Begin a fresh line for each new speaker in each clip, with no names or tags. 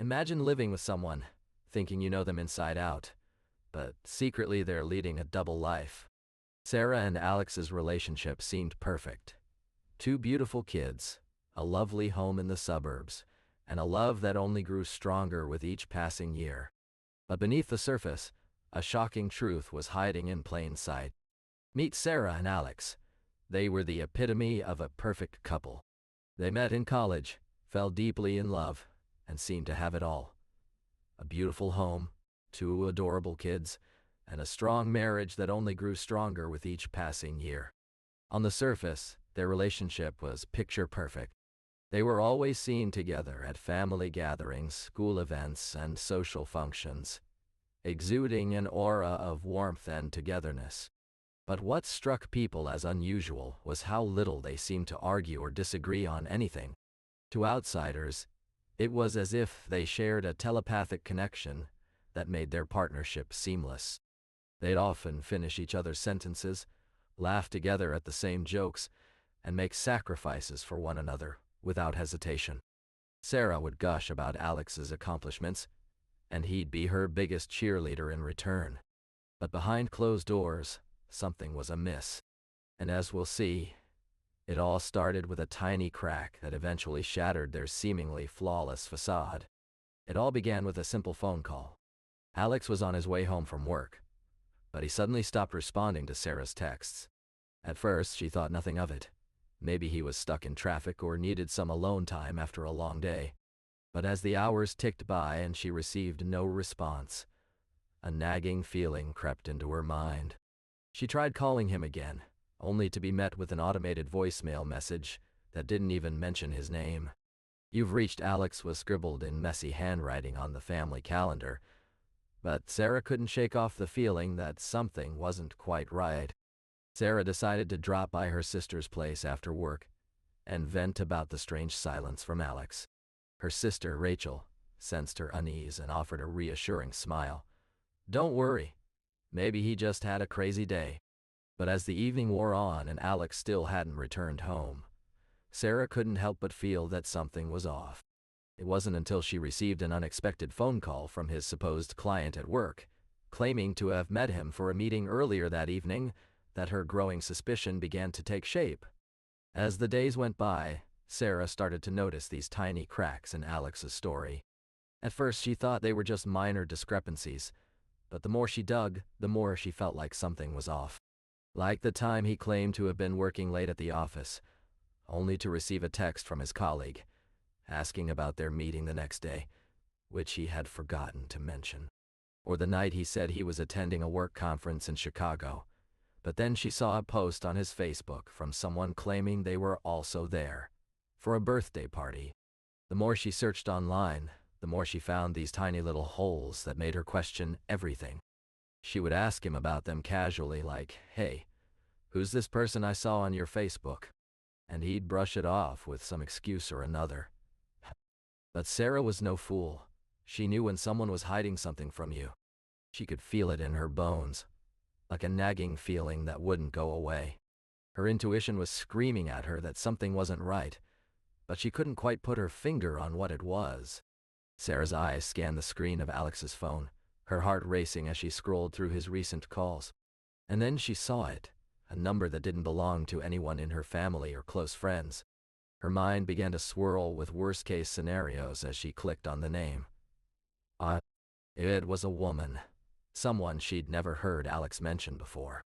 Imagine living with someone, thinking you know them inside out, but secretly they're leading a double life. Sara and Alex's relationship seemed perfect. Two beautiful kids, a lovely home in the suburbs, and a love that only grew stronger with each passing year. But beneath the surface, a shocking truth was hiding in plain sight. Meet Sara and Alex. They were the epitome of a perfect couple. They met in college, fell deeply in love, and seemed to have it all. A beautiful home, two adorable kids, and a strong marriage that only grew stronger with each passing year. On the surface, their relationship was picture perfect. They were always seen together at family gatherings, school events, and social functions, exuding an aura of warmth and togetherness. But what struck people as unusual was how little they seemed to argue or disagree on anything. To outsiders, it was as if they shared a telepathic connection that made their partnership seamless. They'd often finish each other's sentences, laugh together at the same jokes, and make sacrifices for one another without hesitation. Sara would gush about Alex's accomplishments, and he'd be her biggest cheerleader in return. But behind closed doors, something was amiss. And as we'll see, it all started with a tiny crack that eventually shattered their seemingly flawless facade. It all began with a simple phone call. Alex was on his way home from work, but he suddenly stopped responding to Sara's texts. At first, she thought nothing of it. Maybe he was stuck in traffic or needed some alone time after a long day. But as the hours ticked by and she received no response, a nagging feeling crept into her mind. She tried calling him again, only to be met with an automated voicemail message that didn't even mention his name. "You've reached Alex" was scribbled in messy handwriting on the family calendar, but Sara couldn't shake off the feeling that something wasn't quite right. Sara decided to drop by her sister's place after work and vent about the strange silence from Alex. Her sister, Rachel, sensed her unease and offered a reassuring smile. "Don't worry. Maybe he just had a crazy day." But as the evening wore on and Alex still hadn't returned home, Sara couldn't help but feel that something was off. It wasn't until she received an unexpected phone call from his supposed client at work, claiming to have met him for a meeting earlier that evening, that her growing suspicion began to take shape. As the days went by, Sara started to notice these tiny cracks in Alex's story. At first she thought they were just minor discrepancies, but the more she dug, the more she felt like something was off. Like the time he claimed to have been working late at the office, only to receive a text from his colleague, asking about their meeting the next day, which he had forgotten to mention. Or the night he said he was attending a work conference in Chicago, but then she saw a post on his Facebook from someone claiming they were also there, for a birthday party. The more she searched online, the more she found these tiny little holes that made her question everything. She would ask him about them casually, like, "Hey, who's this person I saw on your Facebook?" And he'd brush it off with some excuse or another. But Sara was no fool. She knew when someone was hiding something from you. She could feel it in her bones, like a nagging feeling that wouldn't go away. Her intuition was screaming at her that something wasn't right, but she couldn't quite put her finger on what it was. Sara's eyes scanned the screen of Alex's phone, her heart racing as she scrolled through his recent calls. And then she saw it, a number that didn't belong to anyone in her family or close friends. Her mind began to swirl with worst-case scenarios as she clicked on the name. It was a woman, someone she'd never heard Alex mention before.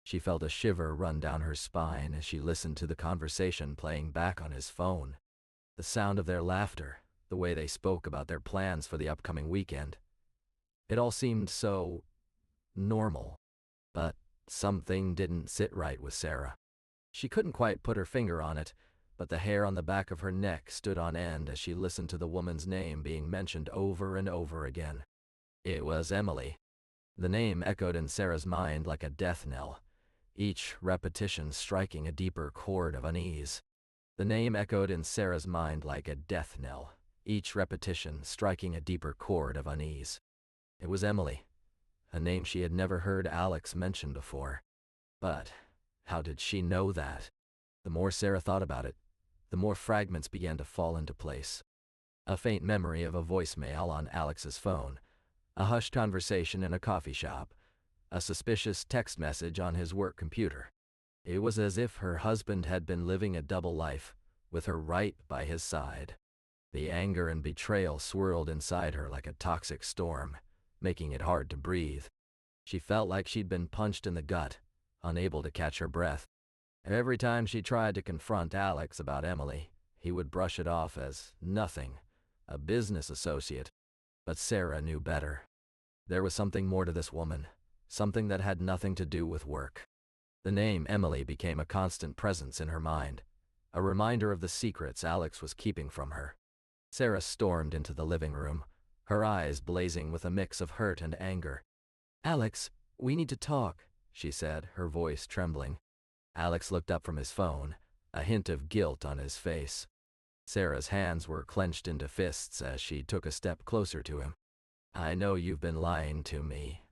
She felt a shiver run down her spine as she listened to the conversation playing back on his phone. The sound of their laughter, the way they spoke about their plans for the upcoming weekend. It all seemed so normal. But something didn't sit right with Sara. She couldn't quite put her finger on it, but the hair on the back of her neck stood on end as she listened to the woman's name being mentioned over and over again. It was Emily. The name echoed in Sara's mind like a death knell, each repetition striking a deeper chord of unease. The name echoed in Sara's mind like a death knell, each repetition striking a deeper chord of unease. It was Emily, a name she had never heard Alex mention before. But how did she know that? The more Sara thought about it, the more fragments began to fall into place. A faint memory of a voicemail on Alex's phone, a hushed conversation in a coffee shop, a suspicious text message on his work computer. It was as if her husband had been living a double life, with her right by his side. The anger and betrayal swirled inside her like a toxic storm, making it hard to breathe. She felt like she'd been punched in the gut, unable to catch her breath. Every time she tried to confront Alex about Emily, he would brush it off as nothing, a business associate. But Sara knew better. There was something more to this woman, something that had nothing to do with work. The name Emily became a constant presence in her mind, a reminder of the secrets Alex was keeping from her. Sara stormed into the living room, her eyes blazing with a mix of hurt and anger. "Alex, we need to talk," she said, her voice trembling. Alex looked up from his phone, a hint of guilt on his face. Sara's hands were clenched into fists as she took a step closer to him. "I know you've been lying to me.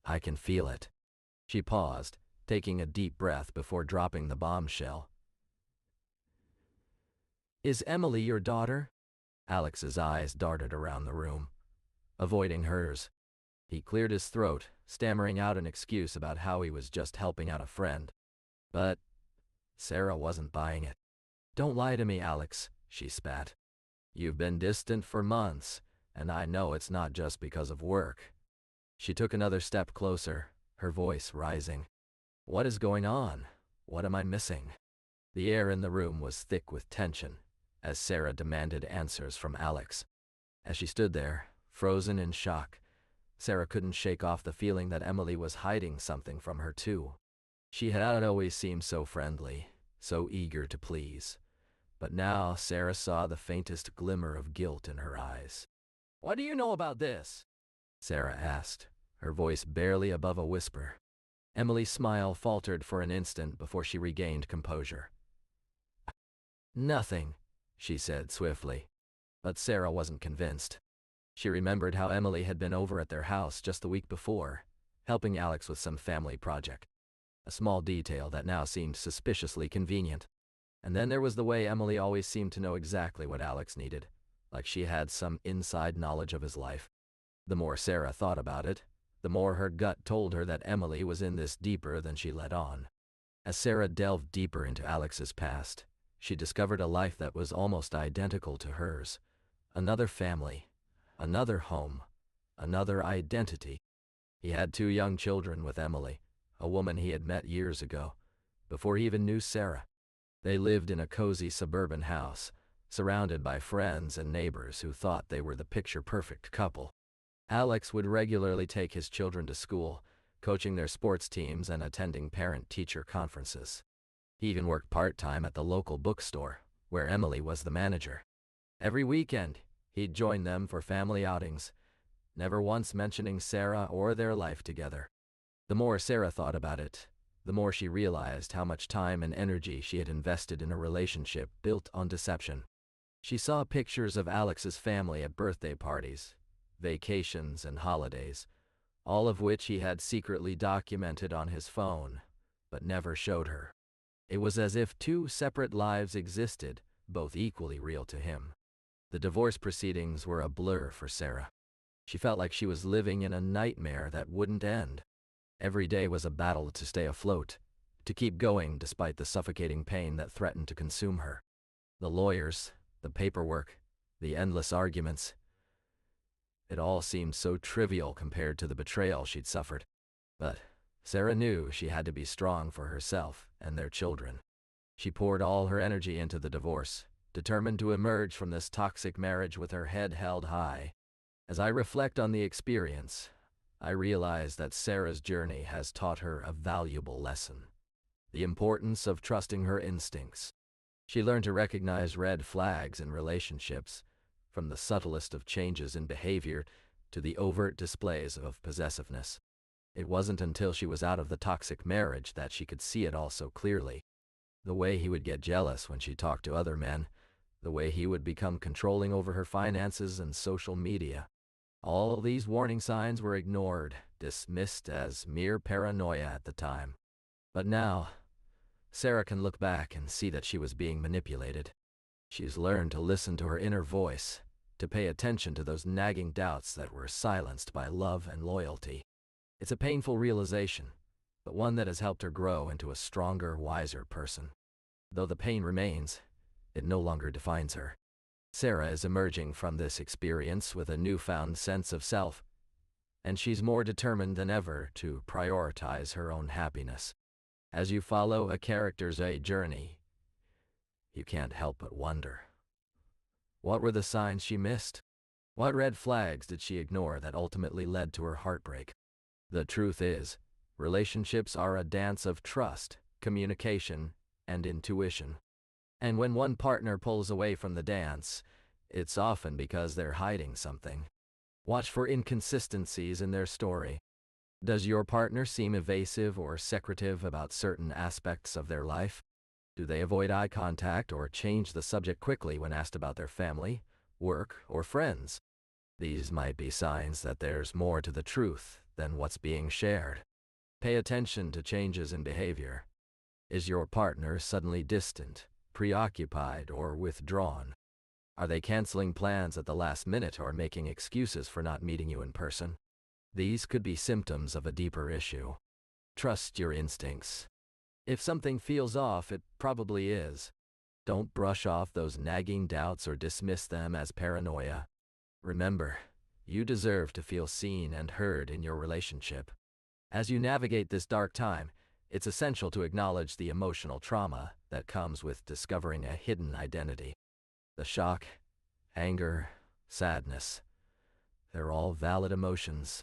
I can feel it." She paused, taking a deep breath before dropping the bombshell. "Is Emily your daughter?" Alex's eyes darted around the room, avoiding hers. He cleared his throat, stammering out an excuse about how he was just helping out a friend. But Sara wasn't buying it. "Don't lie to me, Alex," she spat. "You've been distant for months, and I know it's not just because of work." She took another step closer, her voice rising. "What is going on? What am I missing?" The air in the room was thick with tension, as Sara demanded answers from Alex. As she stood there, frozen in shock, Sara couldn't shake off the feeling that Emily was hiding something from her too. She had always seemed so friendly, so eager to please. But now Sara saw the faintest glimmer of guilt in her eyes. "What do you know about this?" Sara asked, her voice barely above a whisper. Emily's smile faltered for an instant before she regained composure. "Nothing," she said swiftly. But Sara wasn't convinced. She remembered how Emily had been over at their house just the week before, helping Alex with some family project. A small detail that now seemed suspiciously convenient. And then there was the way Emily always seemed to know exactly what Alex needed, like she had some inside knowledge of his life. The more Sara thought about it, the more her gut told her that Emily was in this deeper than she let on. As Sara delved deeper into Alex's past, she discovered a life that was almost identical to hers. Another family, another home, another identity. He had 2 young children with Emily, a woman he had met years ago, before he even knew Sara. They lived in a cozy suburban house, surrounded by friends and neighbors who thought they were the picture-perfect couple. Alex would regularly take his children to school, coaching their sports teams and attending parent-teacher conferences. He even worked part-time at the local bookstore, where Emily was the manager. Every weekend, he'd join them for family outings, never once mentioning Sara or their life together. The more Sara thought about it, the more she realized how much time and energy she had invested in a relationship built on deception. She saw pictures of Alex's family at birthday parties, vacations, and holidays, all of which he had secretly documented on his phone, but never showed her. It was as if 2 separate lives existed, both equally real to him. The divorce proceedings were a blur for Sara. She felt like she was living in a nightmare that wouldn't end. Every day was a battle to stay afloat, to keep going despite the suffocating pain that threatened to consume her. The lawyers, the paperwork, the endless arguments. It all seemed so trivial compared to the betrayal she'd suffered. But Sara knew she had to be strong for herself and their children. She poured all her energy into the divorce, determined to emerge from this toxic marriage with her head held high. As I reflect on the experience, I realize that Sara's journey has taught her a valuable lesson: the importance of trusting her instincts. She learned to recognize red flags in relationships, from the subtlest of changes in behavior to the overt displays of possessiveness. It wasn't until she was out of the toxic marriage that she could see it all so clearly. The way he would get jealous when she talked to other men, the way he would become controlling over her finances and social media. All these warning signs were ignored, dismissed as mere paranoia at the time. But now, Sara can look back and see that she was being manipulated. She's learned to listen to her inner voice, to pay attention to those nagging doubts that were silenced by love and loyalty. It's a painful realization, but one that has helped her grow into a stronger, wiser person. Though the pain remains, it no longer defines her. Sara is emerging from this experience with a newfound sense of self, and she's more determined than ever to prioritize her own happiness. As you follow a character's journey, you can't help but wonder, what were the signs she missed? What red flags did she ignore that ultimately led to her heartbreak? The truth is, relationships are a dance of trust, communication, and intuition. And when one partner pulls away from the dance, it's often because they're hiding something. Watch for inconsistencies in their story. Does your partner seem evasive or secretive about certain aspects of their life? Do they avoid eye contact or change the subject quickly when asked about their family, work, or friends? These might be signs that there's more to the truth than what's being shared. Pay attention to changes in behavior. Is your partner suddenly distant, preoccupied, or withdrawn? Are they canceling plans at the last minute or making excuses for not meeting you in person? These could be symptoms of a deeper issue. Trust your instincts. If something feels off, it probably is. Don't brush off those nagging doubts or dismiss them as paranoia. Remember, you deserve to feel seen and heard in your relationship. As you navigate this dark time, it's essential to acknowledge the emotional trauma that comes with discovering a hidden identity. The shock, anger, sadness, they're all valid emotions.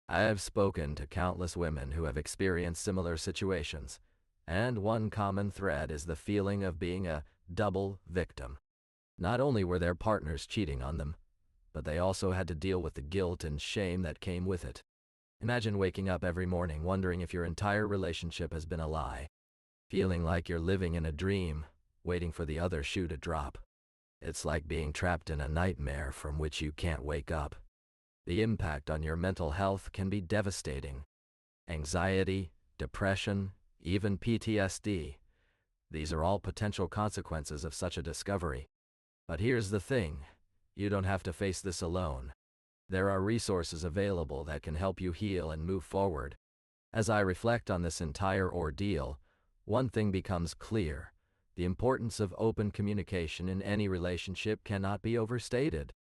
I have spoken to countless women who have experienced similar situations, and one common thread is the feeling of being a double victim. Not only were their partners cheating on them, but they also had to deal with the guilt and shame that came with it. Imagine waking up every morning wondering if your entire relationship has been a lie, feeling like you're living in a dream, waiting for the other shoe to drop. It's like being trapped in a nightmare from which you can't wake up. The impact on your mental health can be devastating. Anxiety, depression, even PTSD. These are all potential consequences of such a discovery. But here's the thing, you don't have to face this alone. There are resources available that can help you heal and move forward. As I reflect on this entire ordeal, one thing becomes clear. The importance of open communication in any relationship cannot be overstated.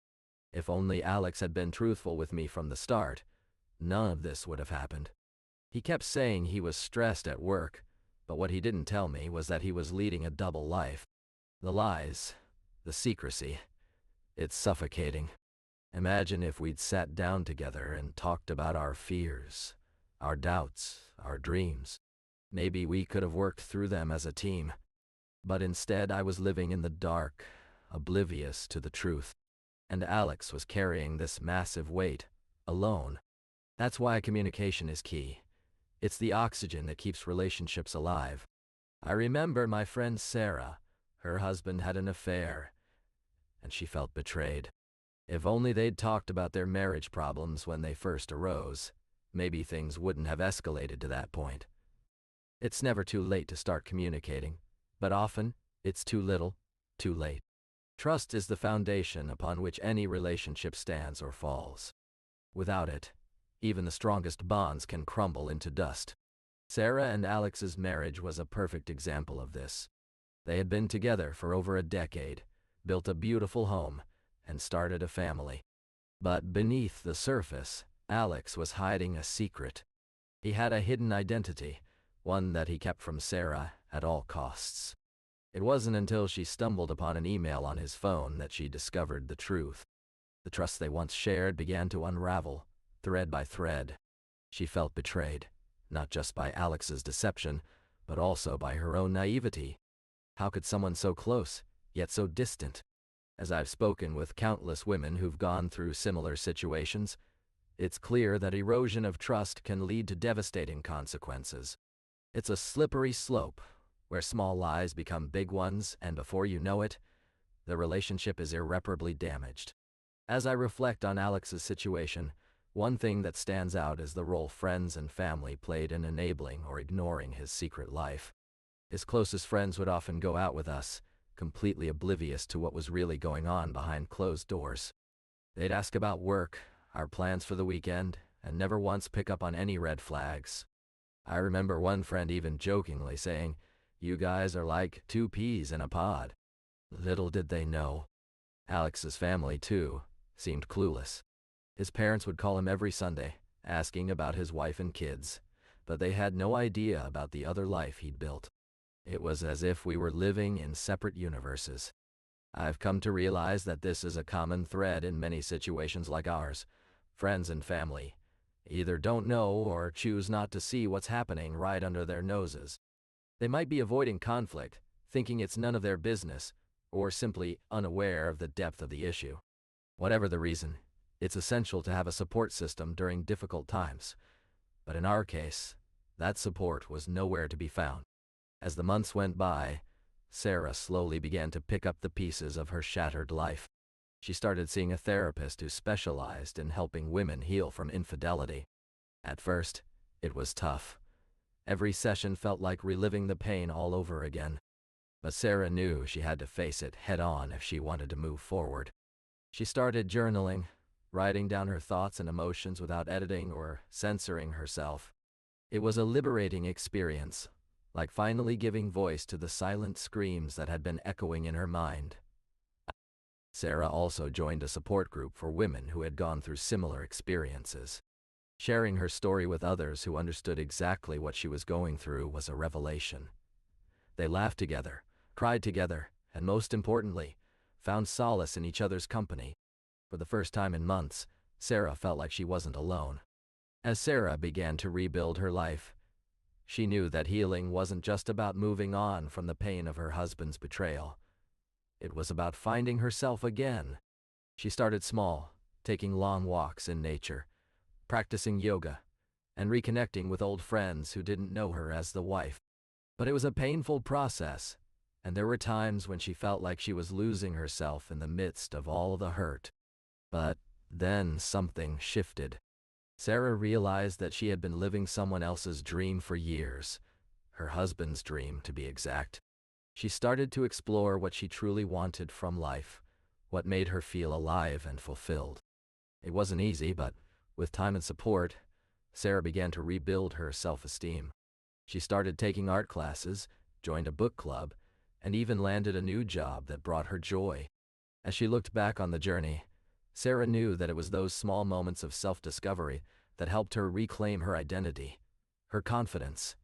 If only Alex had been truthful with me from the start, none of this would have happened. He kept saying he was stressed at work, but what he didn't tell me was that he was leading a double life. The lies, the secrecy, it's suffocating. Imagine if we'd sat down together and talked about our fears, our doubts, our dreams. Maybe we could have worked through them as a team. But instead I was living in the dark, oblivious to the truth. And Alex was carrying this massive weight, alone. That's why communication is key. It's the oxygen that keeps relationships alive. I remember my friend Sara. Her husband had an affair, and she felt betrayed. If only they'd talked about their marriage problems when they first arose, maybe things wouldn't have escalated to that point. It's never too late to start communicating, but often, it's too little, too late. Trust is the foundation upon which any relationship stands or falls. Without it, even the strongest bonds can crumble into dust. Sara and Alex's marriage was a perfect example of this. They had been together for over a decade, built a beautiful home, and started a family. But beneath the surface, Alex was hiding a secret. He had a hidden identity, one that he kept from Sara at all costs. It wasn't until she stumbled upon an email on his phone that she discovered the truth. The trust they once shared began to unravel, thread by thread. She felt betrayed, not just by Alex's deception, but also by her own naivety. How could someone so close, yet so distant? As I've spoken with countless women who've gone through similar situations, it's clear that erosion of trust can lead to devastating consequences. It's a slippery slope, where small lies become big ones, and before you know it, the relationship is irreparably damaged. As I reflect on Alex's situation, one thing that stands out is the role friends and family played in enabling or ignoring his secret life. His closest friends would often go out with us, completely oblivious to what was really going on behind closed doors. They'd ask about work, our plans for the weekend, and never once pick up on any red flags. I remember one friend even jokingly saying, "You guys are like two peas in a pod." Little did they know. Alex's family, too, seemed clueless. His parents would call him every Sunday, asking about his wife and kids, but they had no idea about the other life he'd built. It was as if we were living in separate universes. I've come to realize that this is a common thread in many situations like ours. Friends and family either don't know or choose not to see what's happening right under their noses. They might be avoiding conflict, thinking it's none of their business, or simply unaware of the depth of the issue. Whatever the reason, it's essential to have a support system during difficult times. But in our case, that support was nowhere to be found. As the months went by, Sara slowly began to pick up the pieces of her shattered life. She started seeing a therapist who specialized in helping women heal from infidelity. At first, it was tough. Every session felt like reliving the pain all over again. But Sara knew she had to face it head-on if she wanted to move forward. She started journaling, writing down her thoughts and emotions without editing or censoring herself. It was a liberating experience, like finally giving voice to the silent screams that had been echoing in her mind. Sara also joined a support group for women who had gone through similar experiences. Sharing her story with others who understood exactly what she was going through was a revelation. They laughed together, cried together, and most importantly, found solace in each other's company. For the first time in months, Sara felt like she wasn't alone. As Sara began to rebuild her life, she knew that healing wasn't just about moving on from the pain of her husband's betrayal. It was about finding herself again. She started small, taking long walks in nature, practicing yoga, and reconnecting with old friends who didn't know her as the wife. But it was a painful process, and there were times when she felt like she was losing herself in the midst of all the hurt. But then something shifted. Sara realized that she had been living someone else's dream for years, her husband's dream to be exact. She started to explore what she truly wanted from life, what made her feel alive and fulfilled. It wasn't easy, but with time and support, Sara began to rebuild her self-esteem. She started taking art classes, joined a book club, and even landed a new job that brought her joy. As she looked back on the journey, Sara knew that it was those small moments of self-discovery that helped her reclaim her identity, her confidence,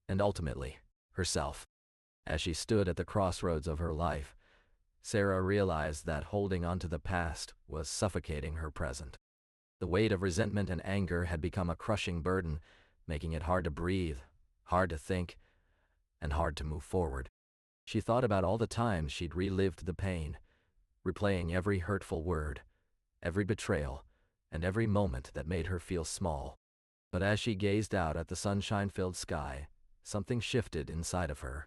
and ultimately, herself. As she stood at the crossroads of her life, Sara realized that holding on to the past was suffocating her present. The weight of resentment and anger had become a crushing burden, making it hard to breathe, hard to think, and hard to move forward. She thought about all the times she'd relived the pain, replaying every hurtful word, every betrayal, and every moment that made her feel small. But as she gazed out at the sunshine-filled sky, something shifted inside of her.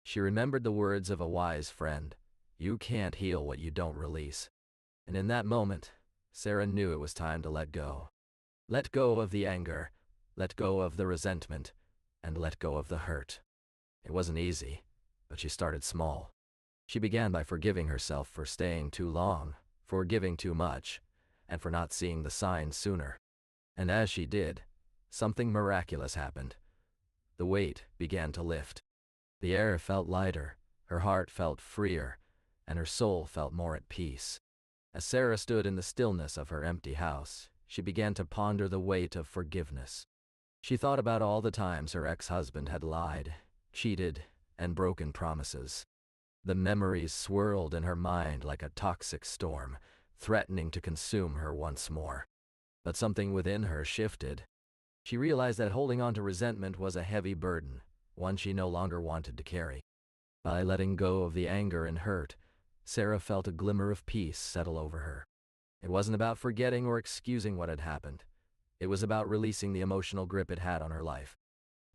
She remembered the words of a wise friend, "You can't heal what you don't release." And in that moment, Sara knew it was time to let go. Let go of the anger, let go of the resentment, and let go of the hurt. It wasn't easy, but she started small. She began by forgiving herself for staying too long, for giving too much, and for not seeing the signs sooner. And as she did, something miraculous happened. The weight began to lift. The air felt lighter, her heart felt freer, and her soul felt more at peace. As Sara stood in the stillness of her empty house, she began to ponder the weight of forgiveness. She thought about all the times her ex-husband had lied, cheated, and broken promises. The memories swirled in her mind like a toxic storm, threatening to consume her once more. But something within her shifted. She realized that holding on to resentment was a heavy burden, one she no longer wanted to carry. By letting go of the anger and hurt, Sara felt a glimmer of peace settle over her. It wasn't about forgetting or excusing what had happened. It was about releasing the emotional grip it had on her life.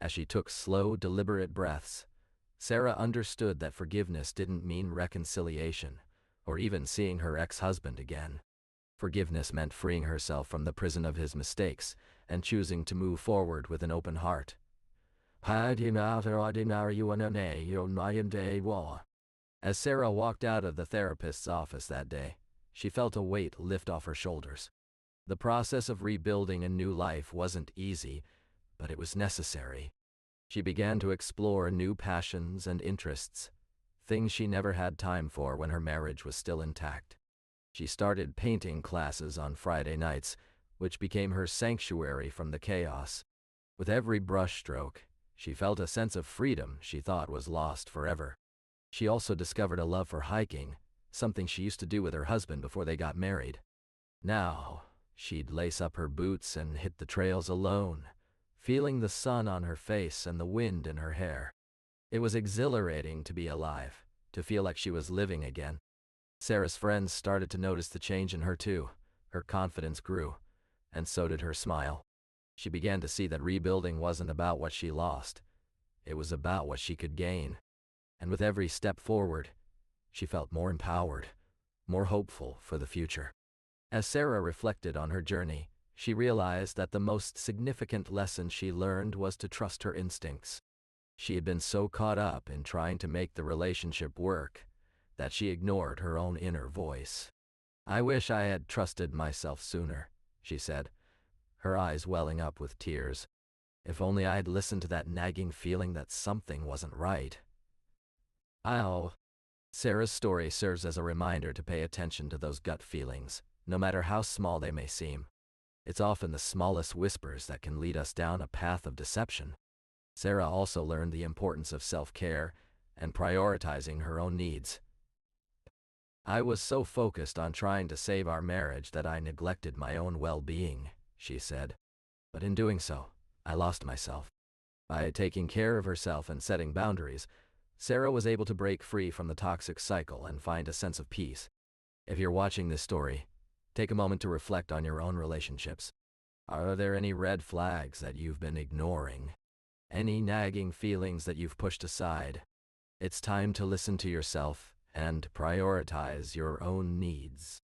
As she took slow, deliberate breaths, Sara understood that forgiveness didn't mean reconciliation, or even seeing her ex-husband again. Forgiveness meant freeing herself from the prison of his mistakes and choosing to move forward with an open heart. As Sara walked out of the therapist's office that day, she felt a weight lift off her shoulders. The process of rebuilding a new life wasn't easy, but it was necessary. She began to explore new passions and interests, things she never had time for when her marriage was still intact. She started painting classes on Friday nights, which became her sanctuary from the chaos. With every brushstroke, she felt a sense of freedom she thought was lost forever. She also discovered a love for hiking, something she used to do with her husband before they got married. Now, she'd lace up her boots and hit the trails alone, feeling the sun on her face and the wind in her hair. It was exhilarating to be alive, to feel like she was living again. Sarah's friends started to notice the change in her too. Her confidence grew, and so did her smile. She began to see that rebuilding wasn't about what she lost. It was about what she could gain. And with every step forward, she felt more empowered, more hopeful for the future. As Sara reflected on her journey, she realized that the most significant lesson she learned was to trust her instincts. She had been so caught up in trying to make the relationship work that she ignored her own inner voice. "I wish I had trusted myself sooner," she said, her eyes welling up with tears. "If only I had listened to that nagging feeling that something wasn't right." Sarah's story serves as a reminder to pay attention to those gut feelings, no matter how small they may seem. It's often the smallest whispers that can lead us down a path of deception. Sara also learned the importance of self-care and prioritizing her own needs. "I was so focused on trying to save our marriage that I neglected my own well-being," she said. "But in doing so, I lost myself." By taking care of herself and setting boundaries, Sara was able to break free from the toxic cycle and find a sense of peace. If you're watching this story, take a moment to reflect on your own relationships. Are there any red flags that you've been ignoring? Any nagging feelings that you've pushed aside? It's time to listen to yourself and prioritize your own needs.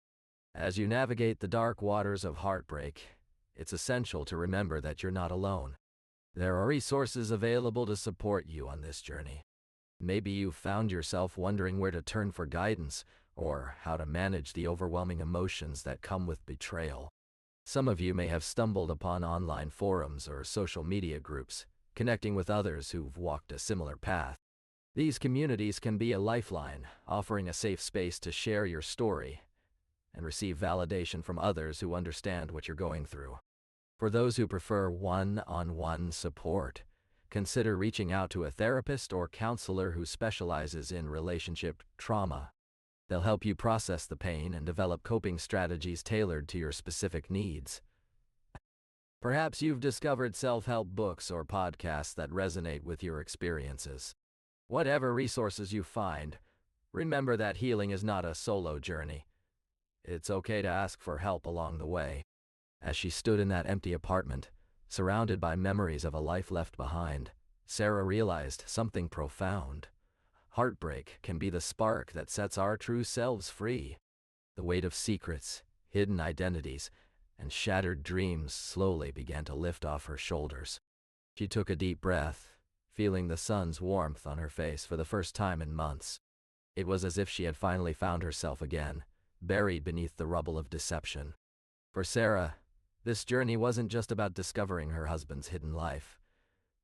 As you navigate the dark waters of heartbreak, it's essential to remember that you're not alone. There are resources available to support you on this journey. Maybe you've found yourself wondering where to turn for guidance or how to manage the overwhelming emotions that come with betrayal. Some of you may have stumbled upon online forums or social media groups, connecting with others who've walked a similar path. These communities can be a lifeline, offering a safe space to share your story and receive validation from others who understand what you're going through. For those who prefer one-on-one support, consider reaching out to a therapist or counselor who specializes in relationship trauma. They'll help you process the pain and develop coping strategies tailored to your specific needs. Perhaps you've discovered self-help books or podcasts that resonate with your experiences. Whatever resources you find, remember that healing is not a solo journey. It's okay to ask for help along the way. As she stood in that empty apartment, surrounded by memories of a life left behind, Sara realized something profound. Heartbreak can be the spark that sets our true selves free. The weight of secrets, hidden identities, and shattered dreams slowly began to lift off her shoulders. She took a deep breath, feeling the sun's warmth on her face for the first time in months. It was as if she had finally found herself again, buried beneath the rubble of deception. For Sara, this journey wasn't just about discovering her husband's hidden life.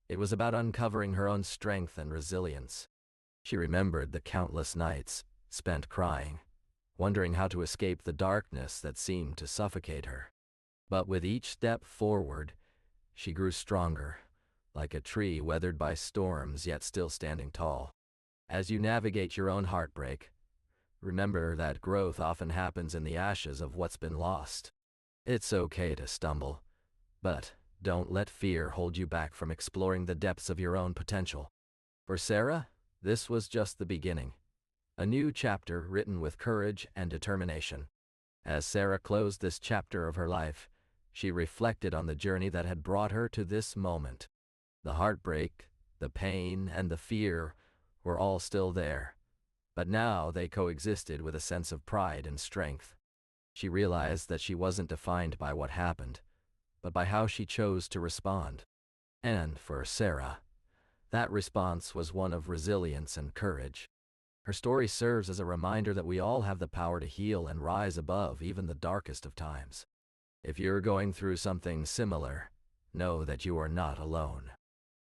It was about uncovering her own strength and resilience. She remembered the countless nights spent crying, wondering how to escape the darkness that seemed to suffocate her. But with each step forward, she grew stronger, like a tree weathered by storms yet still standing tall. As you navigate your own heartbreak, remember that growth often happens in the ashes of what's been lost. It's okay to stumble, but don't let fear hold you back from exploring the depths of your own potential. For Sara, this was just the beginning, a new chapter written with courage and determination. As Sara closed this chapter of her life, she reflected on the journey that had brought her to this moment. The heartbreak, the pain, and the fear were all still there, but now they coexisted with a sense of pride and strength. She realized that she wasn't defined by what happened, but by how she chose to respond. And for Sara, that response was one of resilience and courage. Her story serves as a reminder that we all have the power to heal and rise above even the darkest of times. If you're going through something similar, know that you are not alone.